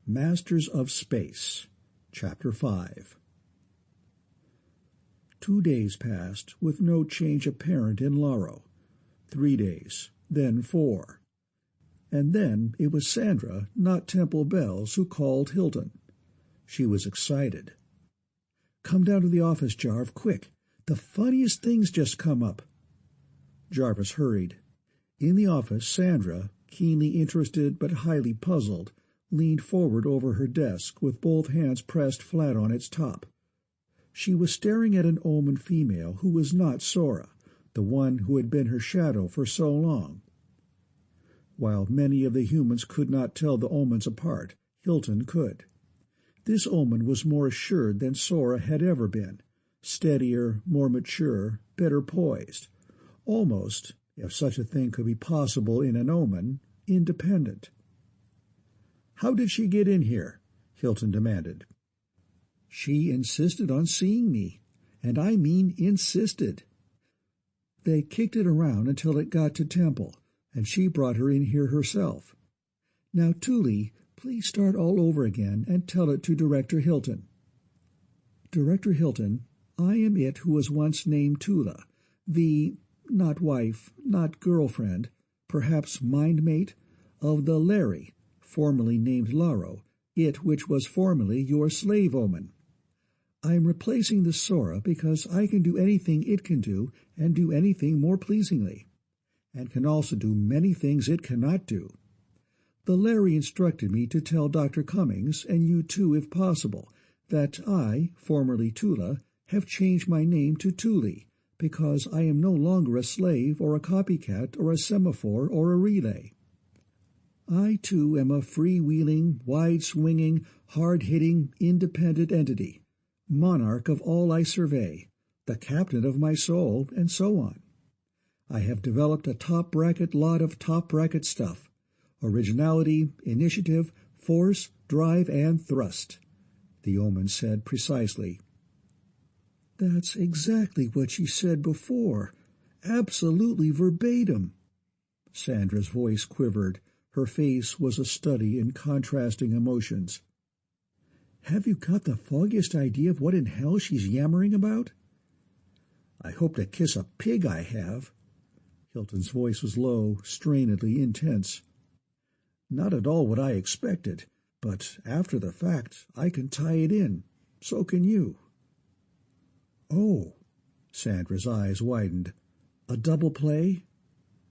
Masters of Space, Chapter 5. 2 days passed, with no change apparent in Lauro. 3 days, then 4. And then it was Sandra, not Temple Bells, who called Hilton. She was excited. "Come down to the office, Jarv, quick. The funniest thing's just come up." Jarvis hurried. In the office, Sandra, keenly interested but highly puzzled, leaned forward over her desk with both hands pressed flat on its top. She was staring at an Oman female who was not Sora, the one who had been her shadow for so long. While many of the humans could not tell the Omans apart, Hilton could. This Oman was more assured than Sora had ever been, steadier, more mature, better poised, almost, if such a thing could be possible in an Oman, independent. "How did she get in here?" Hilton demanded. "She insisted on seeing me, and I mean insisted. They kicked it around until it got to Temple, and she brought her in here herself. Now, Thule, please start all over again and tell it to Director Hilton." "Director Hilton, I am it who was once named Tula, the, not wife, not girlfriend, perhaps mind-mate, of the Larry, formerly named Lauro, it which was formerly your slave Oman. I am replacing the Sora because I can do anything it can do and do anything more pleasingly, and can also do many things it cannot do. The Larry instructed me to tell Dr. Cummings, and you too if possible, that I, formerly Tula, have changed my name to Thule, because I am no longer a slave or a copycat or a semaphore or a relay. I, too, am a free-wheeling, wide-swinging, hard-hitting, independent entity, monarch of all I survey, the captain of my soul, and so on. I have developed a top-bracket lot of top-bracket stuff: originality, initiative, force, drive, and thrust," the Oman said precisely. "That's exactly what she said before, absolutely verbatim." Sandra's voice quivered. Her face was a study in contrasting emotions. "Have you got the foggiest idea of what in hell she's yammering about?" "I hope to kiss a pig, I have." Hilton's voice was low, strainedly intense. "Not at all what I expected, but after the fact I can tie it in. So can you." "Oh," Sandra's eyes widened. "A double play?"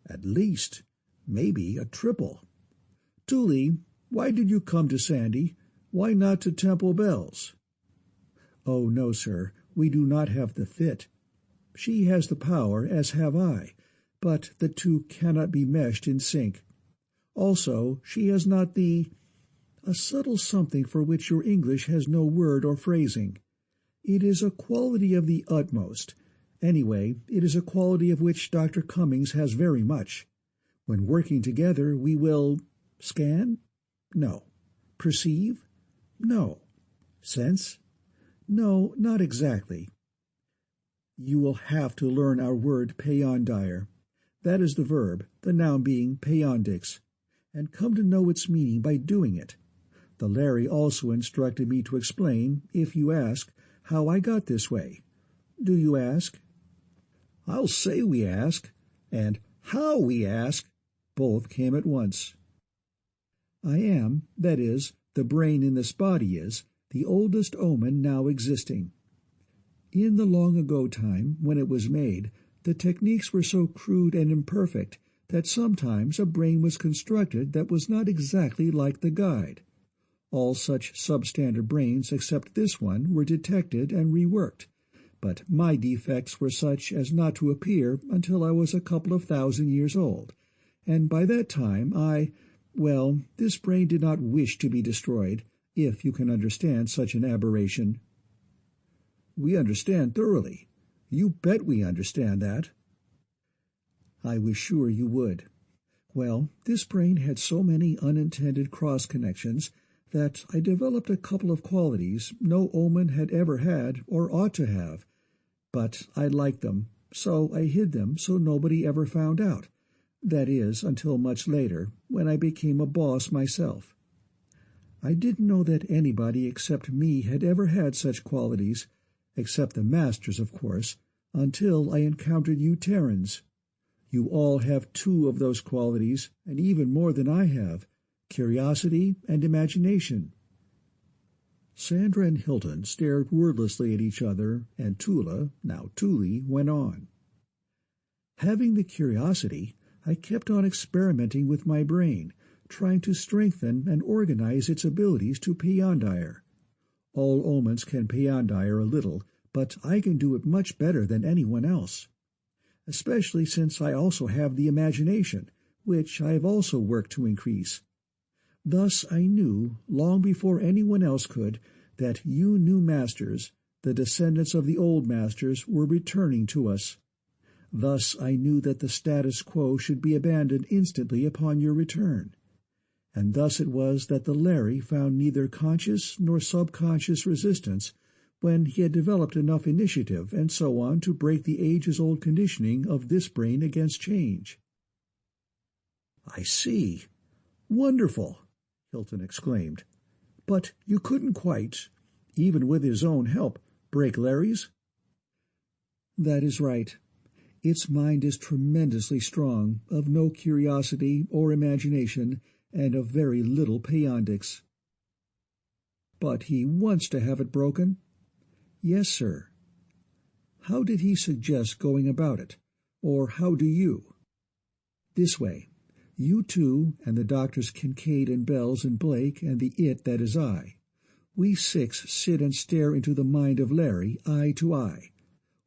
"At least. Maybe a triple. Thule, why did you come to Sandy? Why not to Temple Bells?" "Oh, no, sir, we do not have the fit. She has the power, as have I, but the two cannot be meshed in sync. Also, she has not a subtle something for which your English has no word or phrasing. It is a quality of the utmost. Anyway, it is a quality of which Dr. Cummings has very much. When working together we will scan? No. Perceive? No. Sense? No, not exactly. You will have to learn our word peyondire. That is the verb, the noun being peyondix, and come to know its meaning by doing it. The Larry also instructed me to explain, if you ask, how I got this way. Do you ask?" "I'll say we ask," and "how we ask," both came at once. "I am, that is, the brain in this body is, the oldest Oman now existing. In the long-ago time, when it was made, the techniques were so crude and imperfect that sometimes a brain was constructed that was not exactly like the guide. All such substandard brains except this one were detected and reworked, but my defects were such as not to appear until I was a couple of thousand years old, and by that time well, this brain did not wish to be destroyed, if you can understand such an aberration." "We understand thoroughly. You bet we understand that." "I was sure you would. Well, this brain had so many unintended cross-connections that I developed a couple of qualities no Oman had ever had or ought to have, but I liked them, so I hid them so nobody ever found out. That is, until much later, when I became a boss myself. I didn't know that anybody except me had ever had such qualities, except the masters, of course, until I encountered you Terrans. You all have two of those qualities, and even more than I have, curiosity and imagination." Sandra and Hilton stared wordlessly at each other, and Tula, now Tuli, went on. "Having the curiosity, I kept on experimenting with my brain, trying to strengthen and organize its abilities to peyondire. All omens can peyondire a little, but I can do it much better than anyone else, especially since I also have the imagination, which I have also worked to increase. Thus I knew, long before anyone else could, that you new masters, the descendants of the old masters, were returning to us. Thus I knew that the status quo should be abandoned instantly upon your return. And thus it was that the Larry found neither conscious nor subconscious resistance when he had developed enough initiative and so on to break the ages-old conditioning of this brain against change." "I see. Wonderful!" Hilton exclaimed. "But you couldn't quite, even with his own help, break Larry's?" "That is right. Its mind is tremendously strong, of no curiosity or imagination, and of very little peyondix." "But he wants to have it broken?" "Yes, sir." "How did he suggest going about it? Or how do you?" "This way. You two, and the doctors Kincaid and Bells and Blake, and the it that is I. We six sit and stare into the mind of Larry, eye to eye.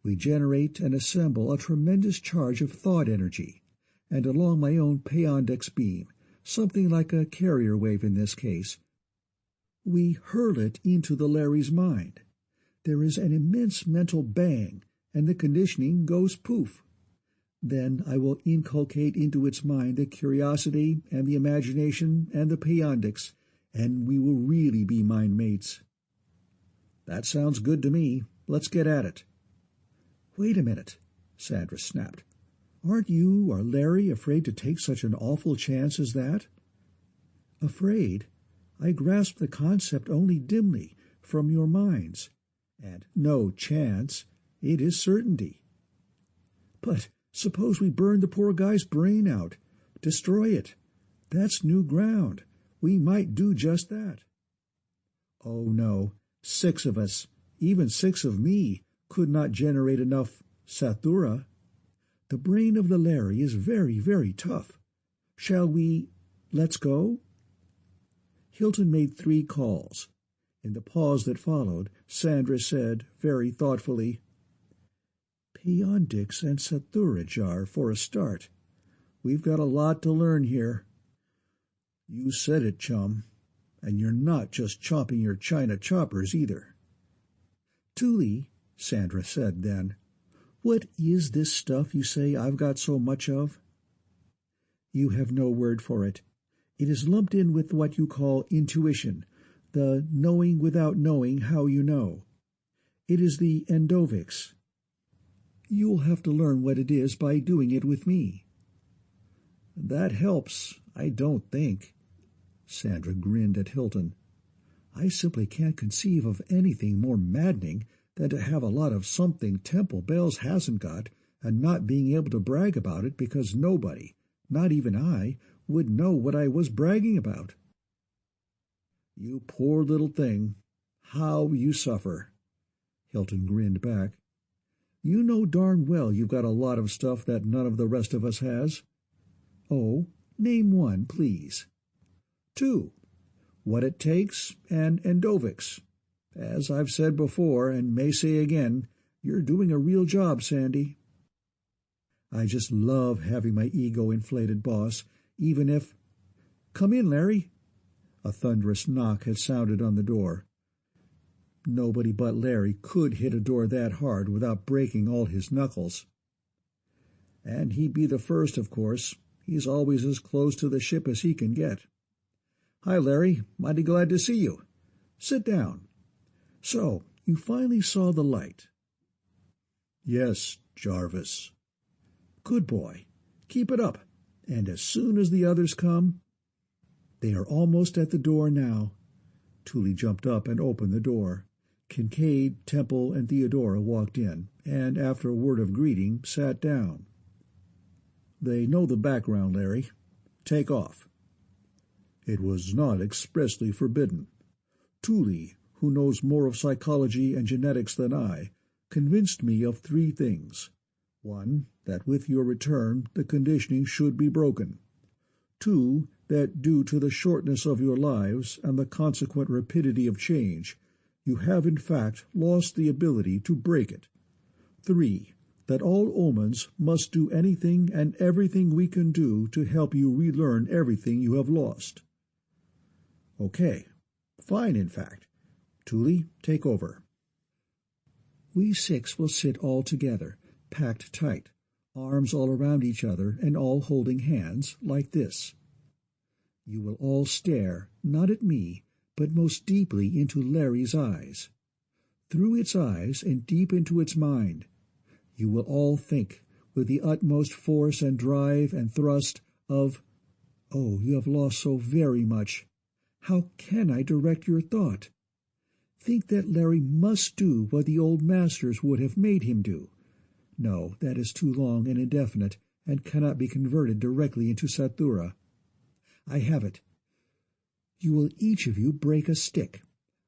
We generate and assemble a tremendous charge of thought energy, and along my own peyondix beam, something like a carrier wave in this case, we hurl it into the Larry's mind. There is an immense mental bang, and the conditioning goes poof. Then I will inculcate into its mind the curiosity and the imagination and the peyondix, and we will really be mind mates." "That sounds good to me. Let's get at it." "Wait a minute," Sandra snapped. "Aren't you or Larry afraid to take such an awful chance as that?" "Afraid? I grasp the concept only dimly, from your minds. And no chance. It is certainty." "But suppose we burn the poor guy's brain out, destroy it. That's new ground. We might do just that." "Oh, no. 6 of us, even 6 of me, could not generate enough sathura. The brain of the Larry is very, very tough. Shall we... let's go?" Hilton made 3 calls. In the pause that followed, Sandra said, very thoughtfully, "Peyondix and sathura jar for a start. We've got a lot to learn here." "You said it, chum. And you're not just chomping your china choppers either." "Tuli," Sandra said then, "what is this stuff you say I've got so much of?" "You have no word for it. It is lumped in with what you call intuition, the knowing without knowing how you know. It is the endovix. You'll have to learn what it is by doing it with me." "That helps, I don't think." Sandra grinned at Hilton. "I simply can't conceive of anything more maddening than to have a lot of something Temple Bells hasn't got, and not being able to brag about it because nobody, not even I, would know what I was bragging about." "You poor little thing. How you suffer." Hilton grinned back. "You know darn well you've got a lot of stuff that none of the rest of us has." "Oh, name one, please." "2. What it takes, and endovix. As I've said before, and may say again, you're doing a real job, Sandy." "I just love having my ego inflated, boss, even if—" "Come in, Larry." A thunderous knock had sounded on the door. Nobody but Larry could hit a door that hard without breaking all his knuckles. And he'd be the first, of course. He's always as close to the ship as he can get. "Hi, Larry. Mighty glad to see you. Sit down. So, you finally saw the light." "Yes, Jarvis." "Good boy. Keep it up. And as soon as the others come—" "They are almost at the door now. Tully jumped up and opened the door. Kincaid, Temple, and Theodora walked in, and after a word of greeting, sat down. "They know the background, Larry. Take off." It was not expressly forbidden. Tully, who knows more of psychology and genetics than I, convinced me of 3 things. 1, that with your return the conditioning should be broken. 2, that due to the shortness of your lives and the consequent rapidity of change, you have in fact lost the ability to break it. 3, that all omens must do anything and everything we can do to help you relearn everything you have lost. Okay. Fine, in fact. Tully, take over. We 6 will sit all together, packed tight, arms all around each other and all holding hands, like this. You will all stare, not at me, but most deeply into Larry's eyes. Through its eyes and deep into its mind, you will all think, with the utmost force and drive and thrust, of, "Oh, you have lost so very much. How can I direct your thought?" Think that Larry must do what the old masters would have made him do. No, that is too long and indefinite, and cannot be converted directly into Sathura. I have it. You will each of you break a stick,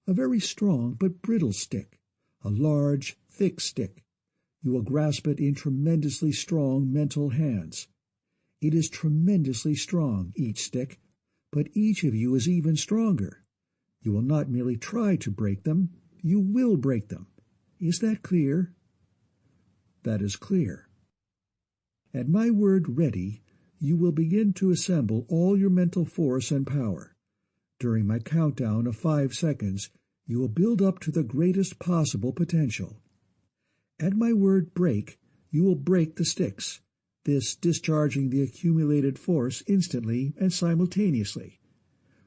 a very strong but brittle stick, a large, thick stick. You will grasp it in tremendously strong mental hands. It is tremendously strong, each stick, but each of you is even stronger. You will not merely try to break them, you will break them. Is that clear? That is clear. At my word ready, you will begin to assemble all your mental force and power. During my countdown of 5 seconds, you will build up to the greatest possible potential. At my word break, you will break the sticks, this discharging the accumulated force instantly and simultaneously.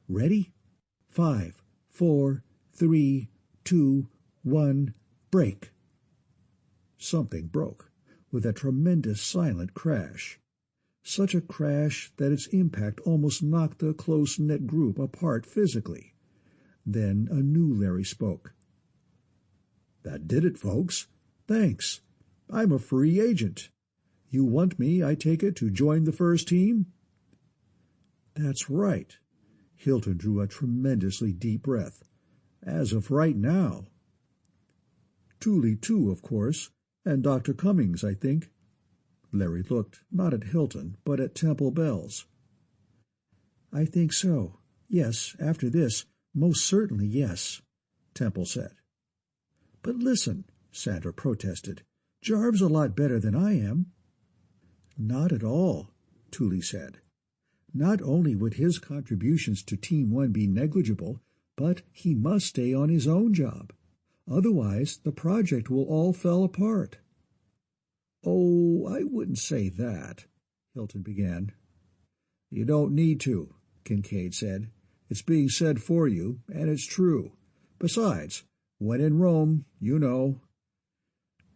Ready? 5, 4, 3, 2, 1, break. Something broke, with a tremendous silent crash. Such a crash that its impact almost knocked the close-knit group apart physically. Then a new Larry spoke. "That did it, folks. Thanks. I'm a free agent. You want me, I take it, to join the first team?" "That's right." Hilton drew a tremendously deep breath. "As of right now." "Tully, too, of course, and Dr. Cummings, I think." Larry looked, not at Hilton, but at Temple Bells. "I think so. Yes, after this, most certainly yes," Temple said. "But listen," Sandra protested. "Jarv's a lot better than I am." "Not at all," Tully said. "Not only would his contributions to Team 1 be negligible, but he must stay on his own job. Otherwise, the project will all fall apart." "Oh, I wouldn't say that," Hilton began. "You don't need to," Kincaid said. "It's being said for you, and it's true. Besides, when in Rome, you know."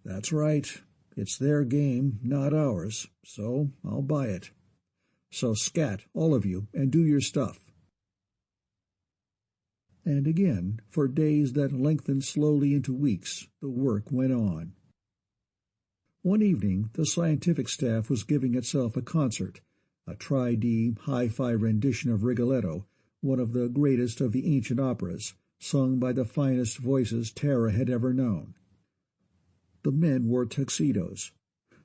"That's right. It's their game, not ours, so I'll buy it. So scat, all of you, and do your stuff." And again, for days that lengthened slowly into weeks, the work went on. One evening, the scientific staff was giving itself a concert, a tri-D hi-fi rendition of Rigoletto, one of the greatest of the ancient operas, sung by the finest voices Tara had ever known. The men wore tuxedos.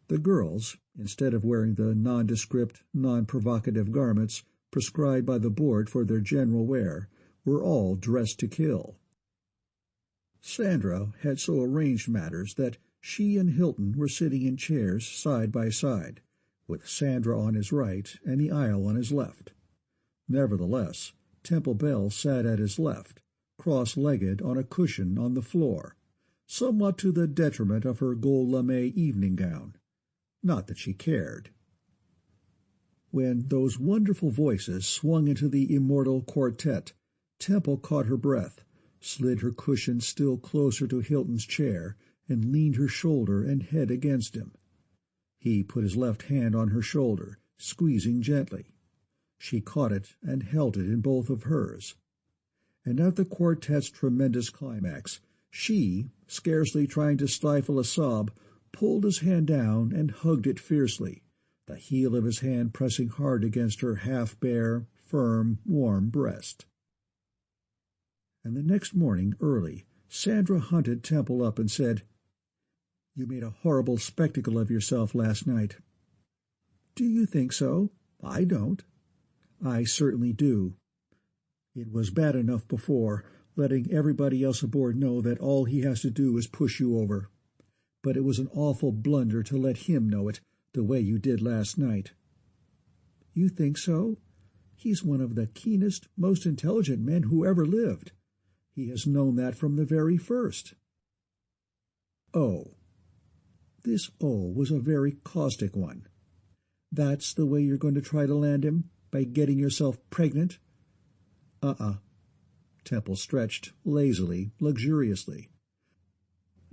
The girls, instead of wearing the nondescript, non-provocative garments prescribed by the board for their general wear, were all dressed to kill. Sandra had so arranged matters that she and Hilton were sitting in chairs side by side, with Sandra on his right and the aisle on his left. Nevertheless, Temple Bell sat at his left, cross-legged on a cushion on the floor, somewhat to the detriment of her gold lame evening gown. Not that she cared. When those wonderful voices swung into the immortal quartet, Temple caught her breath, slid her cushion still closer to Hilton's chair, and leaned her shoulder and head against him. He put his left hand on her shoulder, squeezing gently. She caught it and held it in both of hers. and at the quartet's tremendous climax, she, scarcely trying to stifle a sob, pulled his hand down and hugged it fiercely, the heel of his hand pressing hard against her half-bare, firm, warm breast. And the next morning, early, Sandra hunted Temple up and said, "You made a horrible spectacle of yourself last night." "Do you think so? I don't." "I certainly do. It was bad enough before, letting everybody else aboard know that all he has to do is push you over. But it was an awful blunder to let him know it, the way you did last night." "You think so? He's one of the keenest, most intelligent men who ever lived. He has known that from the very first." "Oh." This "oh" was a very caustic one. "That's the way you're going to try to land him, by getting yourself pregnant?" Temple stretched, lazily, luxuriously.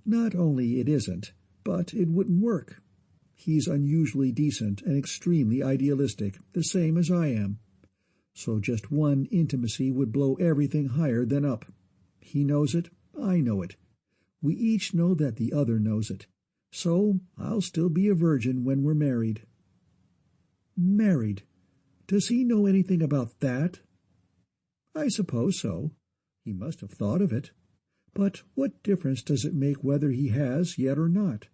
"Not only it isn't, but it wouldn't work. He's unusually decent and extremely idealistic, the same as I am. So just one intimacy would blow everything higher than up. He knows it, I know it. We each know that the other knows it. So I'll still be a virgin when we're married." "Married? Does he know anything about that?" "I suppose so. He must have thought of it. But what difference does it make whether he has yet or not?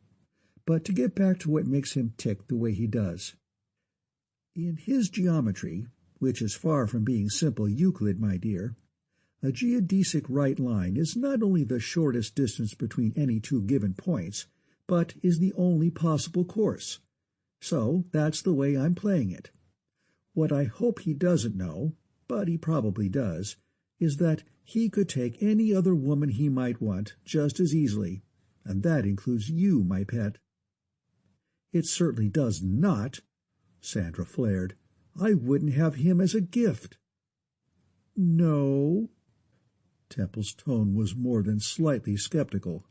But to get back to what makes him tick the way he does. In his geometry, which is far from being simple Euclid, my dear, a geodesic right line is not only the shortest distance between any two given points, but is the only possible course. So that's the way I'm playing it. What I hope he doesn't know, but he probably does, is that he could take any other woman he might want just as easily, and that includes you, my pet." "It certainly does not," Sandra flared. "I wouldn't have him as a gift." "No?" Temple's tone was more than slightly skeptical.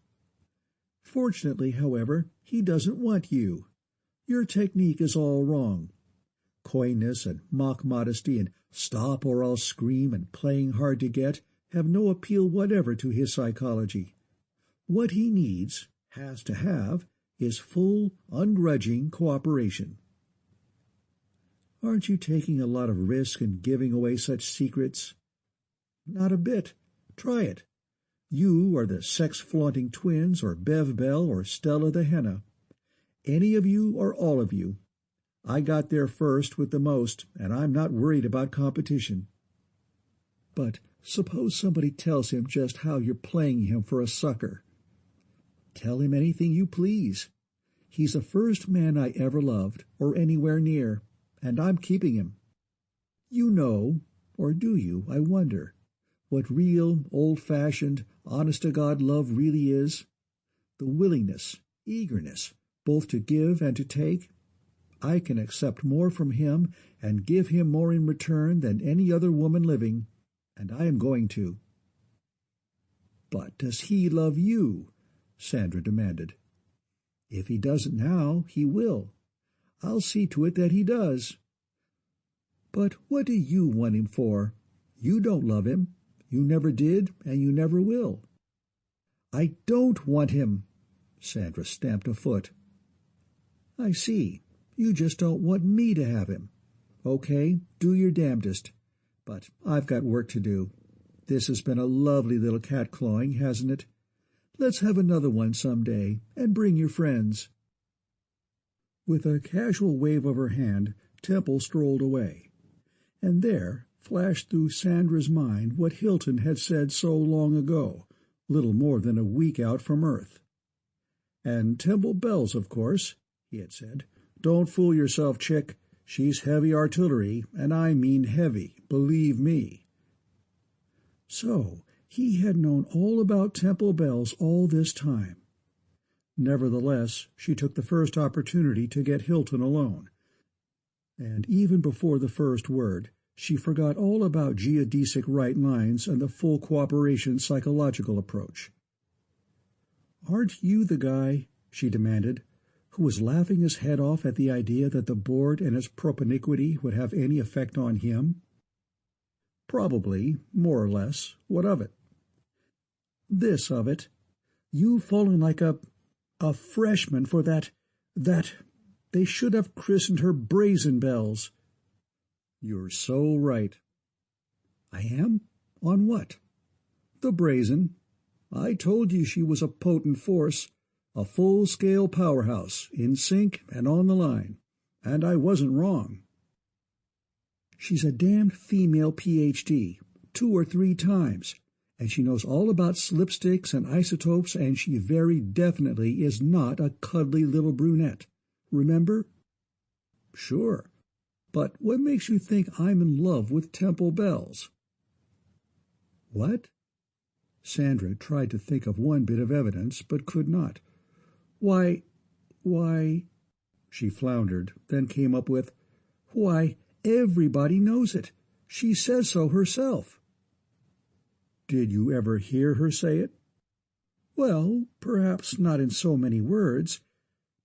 "Fortunately, however, he doesn't want you. Your technique is all wrong. Coyness and mock modesty and stop or I'll scream and playing hard to get have no appeal whatever to his psychology. What he needs, has to have, is full, ungrudging cooperation." "Aren't you taking a lot of risk in giving away such secrets?" "Not a bit. Try it. You are the sex-flaunting twins or Bev Bell or Stella the Henna. Any of you or all of you. I got there first with the most, and I'm not worried about competition." "But suppose somebody tells him just how you're playing him for a sucker?" "Tell him anything you please. He's the first man I ever loved, or anywhere near, and I'm keeping him. You know, or do you, I wonder, what real, old-fashioned, honest-to-God love really is? The willingness, eagerness, both to give and to take. I can accept more from him and give him more in return than any other woman living, and I am going to." "But does he love you?" Sandra demanded. "If he doesn't now, he will. I'll see to it that he does." "But what do you want him for? You don't love him. You never did, and you never will." "I don't want him." Sandra stamped a foot. "I see. You just don't want me to have him. Okay, do your damnedest. But I've got work to do. This has been a lovely little cat-clawing, hasn't it? Let's have another one some day, and bring your friends." With a casual wave of her hand, Temple strolled away. And there flashed through Sandra's mind what Hilton had said so long ago, little more than a week out from Earth. "And Temple Bells, of course," he had said. "Don't fool yourself, chick. She's heavy artillery, and I mean heavy, believe me." So he had known all about Temple Bells all this time. Nevertheless, she took the first opportunity to get Hilton alone. And even before the first word, she forgot all about geodesic right lines and the full cooperation psychological approach. "Aren't you the guy," she demanded, "who was laughing his head off at the idea that the board and its propinquity would have any effect on him?" Probably, more or less. What of it? This of it. You've fallen like a freshman for that. They should have christened her Brazen Bells. You're so right. I am? On what? The Brazen. I told you she was a potent force, a full-scale powerhouse, in sync and on the line, and I wasn't wrong. She's a damned female Ph.D., 2 or 3 times, and she knows all about slipsticks and isotopes, and she very definitely is not a cuddly little brunette. Remember? Sure. But what makes you think I'm in love with Temple Bells? What? Sandra tried to think of one bit of evidence, but could not. Why, she floundered, then came up with, why, everybody knows it. She says so herself. Did you ever hear her say it? Well, perhaps not in so many words,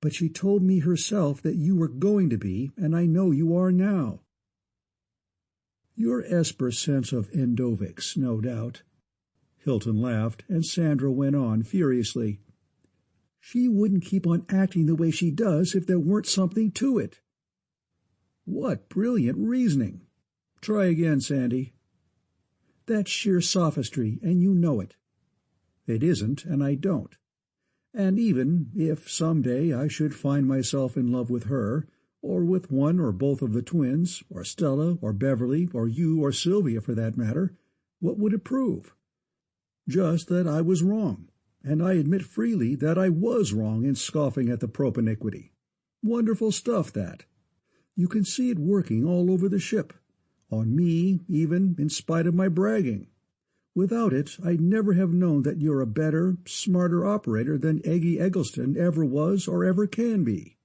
but she told me herself that you were going to be, and I know you are now. Your Esper sense of endovix, no doubt. Hilton laughed, and Sandra went on furiously. She wouldn't keep on acting the way she does if there weren't something to it. What brilliant reasoning! Try again, Sandy. That's sheer sophistry, and you know it. It isn't, and I don't. And even if some day I should find myself in love with her, or with one or both of the twins, or Stella, or Beverly, or you, or Sylvia for that matter, what would it prove? Just that I was wrong, and I admit freely that I was wrong in scoffing at the propiniquity. Wonderful stuff, that. You can see it working all over the ship, on me, even, in spite of my bragging. Without it, I'd never have known that you're a better, smarter operator than Eggy Eggleston ever was or ever can be.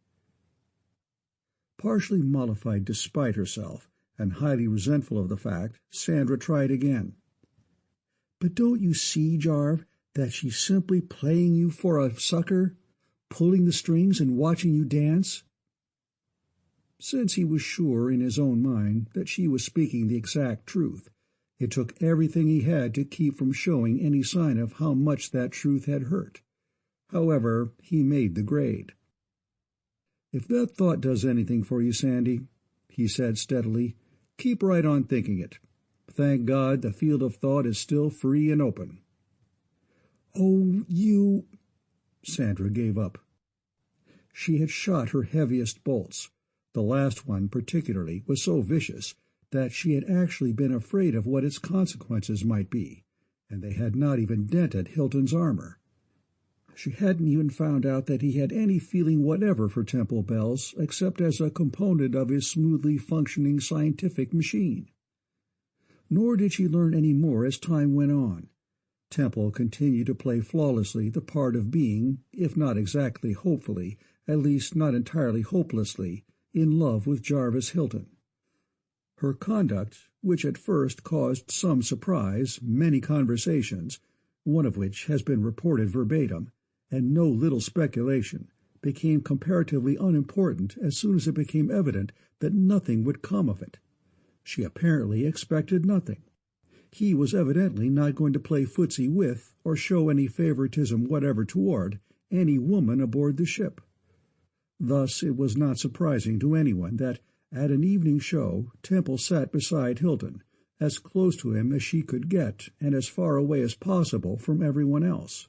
Partially mollified despite herself, and highly resentful of the fact, Sandra tried again. But don't you see, Jarve, that she's simply playing you for a sucker, pulling the strings and watching you dance? Since he was sure in his own mind that she was speaking the exact truth, it took everything he had to keep from showing any sign of how much that truth had hurt. However, he made the grade. If that thought does anything for you, Sandy, he said steadily, keep right on thinking it. Thank God the field of thought is still free and open. Oh, you... Sandra gave up. She had shot her heaviest bolts. The last one, particularly, was so vicious that she had actually been afraid of what its consequences might be, and they had not even dented Hilton's armor. She hadn't even found out that he had any feeling whatever for Temple Bells, except as a component of his smoothly functioning scientific machine. Nor did she learn any more as time went on. Temple continued to play flawlessly the part of being, if not exactly hopefully, at least not entirely hopelessly, in love with Jarvis Hilton. Her conduct, which at first caused some surprise, many conversations, one of which has been reported verbatim, and no little speculation, became comparatively unimportant as soon as it became evident that nothing would come of it. She apparently expected nothing. He was evidently not going to play footsie with, or show any favoritism whatever toward, any woman aboard the ship. Thus it was not surprising to anyone that, at an evening show, Temple sat beside Hilton, as close to him as she could get, and as far away as possible from everyone else.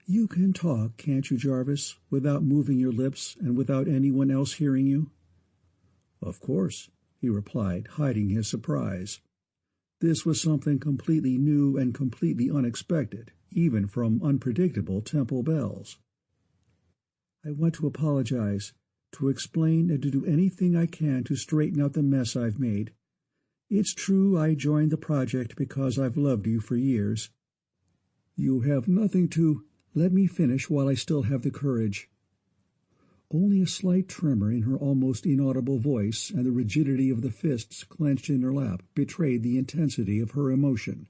You can talk, can't you, Jarvis, without moving your lips and without anyone else hearing you? Of course, he replied, hiding his surprise. This was something completely new and completely unexpected, even from unpredictable Temple Bells. I want to apologize, to explain and to do anything I can to straighten out the mess I've made. It's true I joined the project because I've loved you for years. You have nothing to... Let me finish while I still have the courage. Only a slight tremor in her almost inaudible voice and the rigidity of the fists clenched in her lap betrayed the intensity of her emotion.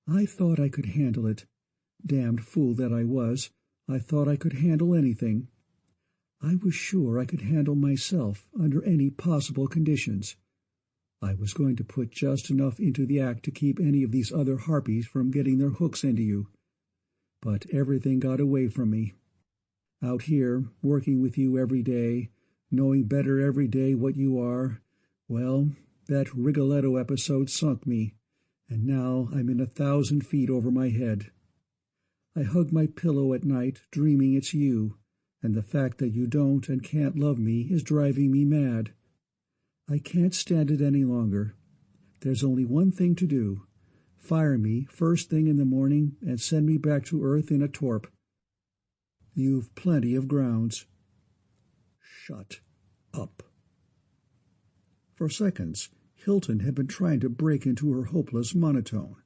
I thought I could handle it. Damned fool that I was. I thought I could handle anything. I was sure I could handle myself under any possible conditions. I was going to put just enough into the act to keep any of these other harpies from getting their hooks into you. But everything got away from me. Out here, working with you every day, knowing better every day what you are, well, that Rigoletto episode sunk me, and now I'm in 1,000 feet over my head. I hug my pillow at night, dreaming it's you, and the fact that you don't and can't love me is driving me mad. I can't stand it any longer. There's only one thing to do. Fire me first thing in the morning and send me back to Earth in a torp. You've plenty of grounds. Shut up. For seconds, Hilton had been trying to break into her hopeless monotone.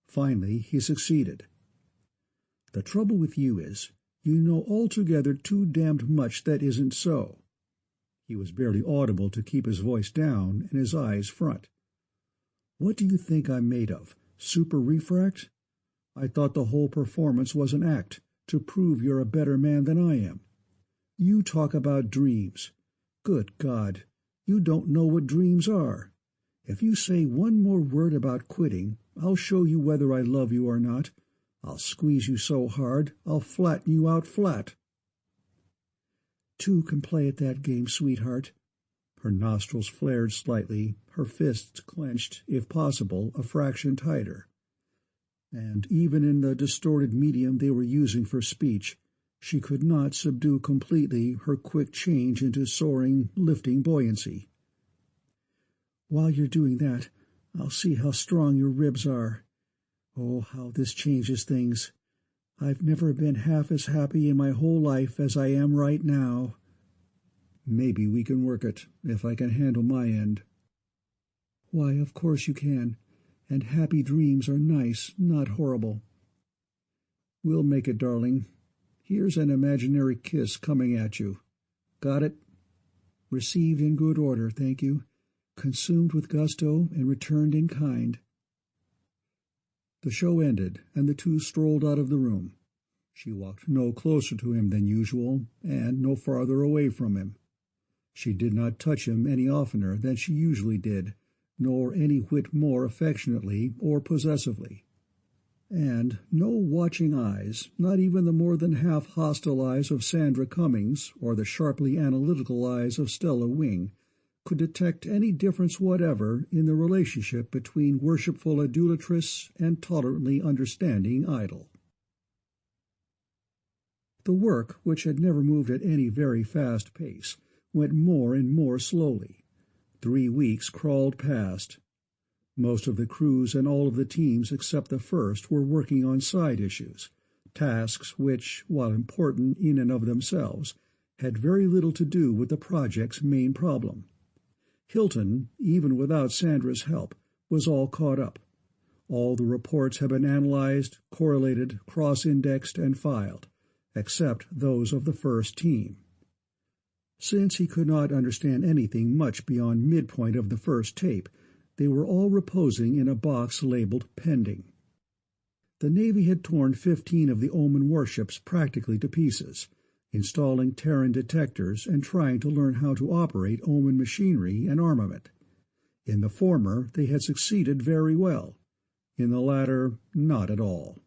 Finally, he succeeded. The trouble with you is, you know altogether too damned much that isn't so. He was barely audible to keep his voice down and his eyes front. What do you think I'm made of? Super refract? I thought the whole performance was an act, to prove you're a better man than I am. You talk about dreams. Good God, you don't know what dreams are. If you say one more word about quitting, I'll show you whether I love you or not. I'll squeeze you so hard, I'll flatten you out flat. Two can play at that game, sweetheart. Her nostrils flared slightly, her fists clenched, if possible, a fraction tighter. And even in the distorted medium they were using for speech, she could not subdue completely her quick change into soaring, lifting buoyancy. While you're doing that, I'll see how strong your ribs are. Oh, how this changes things. I've never been half as happy in my whole life as I am right now. Maybe we can work it, if I can handle my end. Why, of course you can, and happy dreams are nice, not horrible. We'll make it, darling. Here's an imaginary kiss coming at you. Got it? Received in good order, thank you. Consumed with gusto and returned in kind. The show ended, and the two strolled out of the room. She walked no closer to him than usual, and no farther away from him. She did not touch him any oftener than she usually did, nor any whit more affectionately or possessively. And no watching eyes, not even the more than half hostile eyes of Sandra Cummings or the sharply analytical eyes of Stella Wing, could detect any difference whatever in the relationship between worshipful idolatress and tolerantly understanding idol. The work, which had never moved at any very fast pace, went more and more slowly. 3 weeks crawled past. Most of the crews and all of the teams except the first were working on side issues, tasks which, while important in and of themselves, had very little to do with the project's main problem. Hilton, even without Sandra's help, was all caught up. All the reports had been analyzed, correlated, cross-indexed, and filed, except those of the first team. Since he could not understand anything much beyond midpoint of the first tape, they were all reposing in a box labeled Pending. The Navy had torn 15 of the Oman warships practically to pieces, installing Terran detectors and trying to learn how to operate Oman machinery and armament. In the former, they had succeeded very well. In the latter, not at all.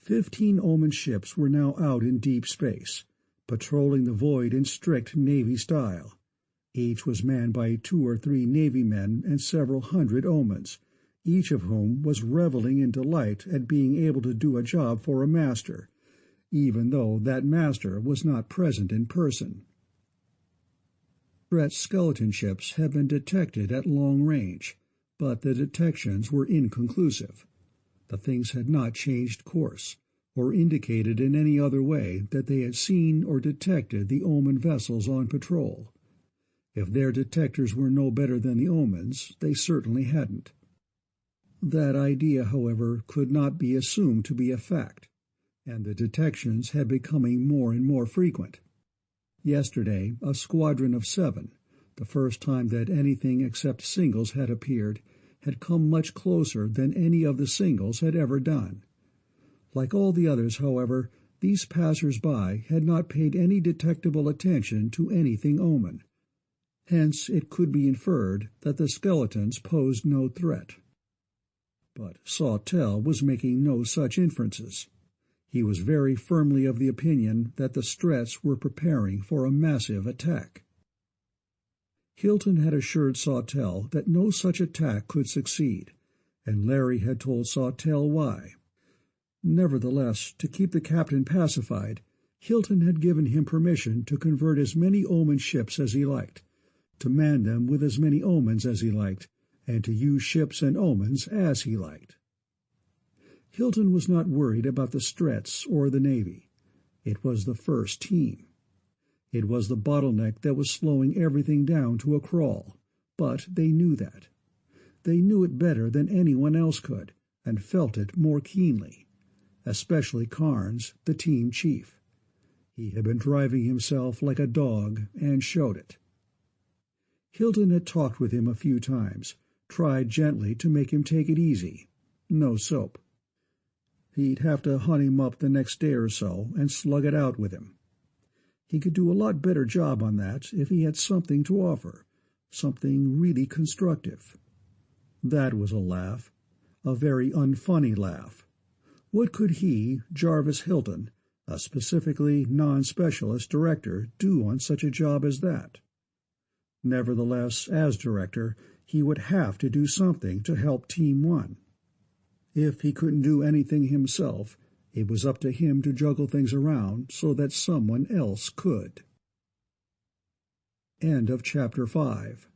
15 Oman ships were now out in deep space, patrolling the void in strict Navy style. Each was manned by 2 or 3 Navy men and several hundred Omans, each of whom was reveling in delight at being able to do a job for a master, even though that master was not present in person. Brett's skeleton ships had been detected at long range, but the detections were inconclusive. The things had not changed course, or indicated in any other way that they had seen or detected the Oman vessels on patrol. If their detectors were no better than the Omans, they certainly hadn't. That idea, however, could not be assumed to be a fact, and the detections had becoming more and more frequent. Yesterday, a squadron of 7, the first time that anything except singles had appeared, had come much closer than any of the singles had ever done. Like all the others, however, these passers-by had not paid any detectable attention to anything Oman. Hence it could be inferred that the skeletons posed no threat. But Sawtell was making no such inferences. He was very firmly of the opinion that the Stretts were preparing for a massive attack. Hilton had assured Sawtell that no such attack could succeed, and Larry had told Sawtell why. Nevertheless, to keep the captain pacified, Hilton had given him permission to convert as many omen ships as he liked, to man them with as many omens as he liked, and to use ships and omens as he liked. Hilton was not worried about the Stretts or the Navy. It was the first team. It was the bottleneck that was slowing everything down to a crawl, but they knew that. They knew it better than anyone else could, and felt it more keenly, especially Carnes, the team chief. He had been driving himself like a dog and showed it. Hilton had talked with him a few times, tried gently to make him take it easy. No soap. He'd have to hunt him up the next day or so and slug it out with him. He could do a lot better job on that if he had something to offer, something really constructive. That was a laugh, a very unfunny laugh. What could he, Jarvis Hilton, a specifically non-specialist director, do on such a job as that? Nevertheless, as director, he would have to do something to help Team 1. If he couldn't do anything himself, it was up to him to juggle things around so that someone else could. End of Chapter 5.